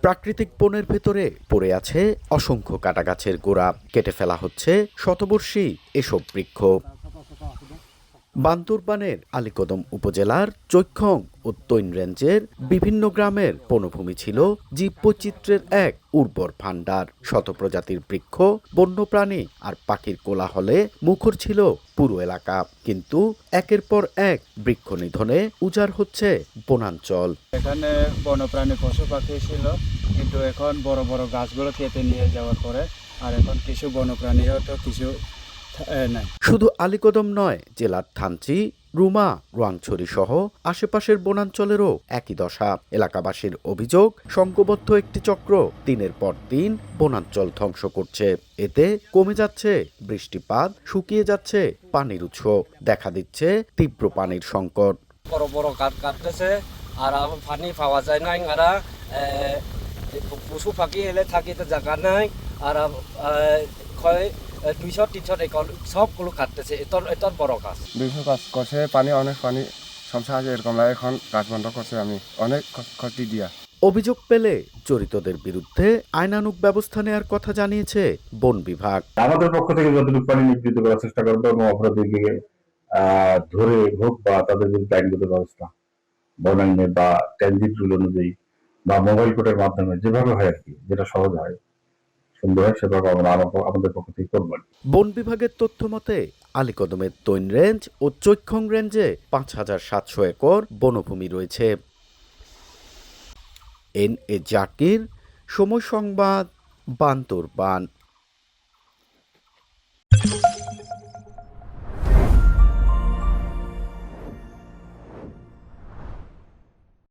প্রাকৃতিক বনের ভেতরে পড়ে আছে অসংখ্য কাটাগাছের গোড়া। কেটে ফেলা হচ্ছে শতবর্ষী এসব বৃক্ষ। বান্দরবানের আলীকদম উপজেলার চৈক্ষং ও তৈন রেঞ্জের বিভিন্ন গ্রামের বনভূমি ছিল জীববৈচিত্র্যের এক উর্বর ভাণ্ডার। শত প্রজাতির বৃক্ষ, বন্যপ্রাণী আর পাখির কোলাহলে মুখর ছিল পুরো এলাকা। কিন্তু একের পর এক বৃক্ষ নিধনে উজাড় হচ্ছে বনাঞ্চল। এখানে বন্যপ্রাণী পশু পাখি ছিল, কিন্তু এখন বড় বড় গাছগুলো কেটে নিয়ে যাওয়ার পরে আর এখন কিছু বন্যপ্রাণীও তো কিছু নাই। শুধু আলীকদম নয়, জেলার থানচি, রুমা, রোয়াংছড়ি সহ আশেপাশের বনাঞ্চলেরও একই দশা। এলাকাবাসীর অভিযোগ, সংঘবদ্ধ একটি চক্র দিনের পর দিন বনাঞ্চল ধ্বংস করছে। এতে কমে যাচ্ছে বৃষ্টিপাত, শুকিয়ে যাচ্ছে পানির উৎস, দেখা দিচ্ছে তীব্র পানির সংকট। বড় বড় গাছ কাটতেছে আর পানি পাওয়া যায় নাই। আর পশু পাখি এলে থাকিতে জায়গা নাই। আর 200-300 একর সবগুলো কাটতেছে। এত বড় গাছ 200 গাছ করছে, অনেক পানি সমস্যা আছে। এরকম লাগে এখন গাছ বন্ধ করছে, আমি অনেক ক্ষতি দিয়া। অভিযোগ পেলে জড়িতদের বিরুদ্ধে আইনানুগ ব্যবস্থা নেওয়ার কথা জানিয়েছে বন বিভাগ। আমাদের পক্ষ থেকে যতটুকু পানি নিবৃত্ত করার চেষ্টা করবো এবং অপরাধীকে ধরে হোক বা তাদের বিরুদ্ধে আইনগত ব্যবস্থা বন আইনে বা ট্রানজিট রুল অনুযায়ী বা মোবাইল কোর্টের মাধ্যমে যেভাবে হয় আর কি, যেটা সহজ হয় সুন্দর হয় সেভাবে আমরা আমাদের পক্ষ থেকে করবো। বন বিভাগের তথ্য মতে আলীকদমের তৈন রেঞ্জ ও চৈক্ষং রেঞ্জে 5,700 একর বনভূমি রয়েছে। এন এ জাকির, সময় সংবাদ, বান্দরবান।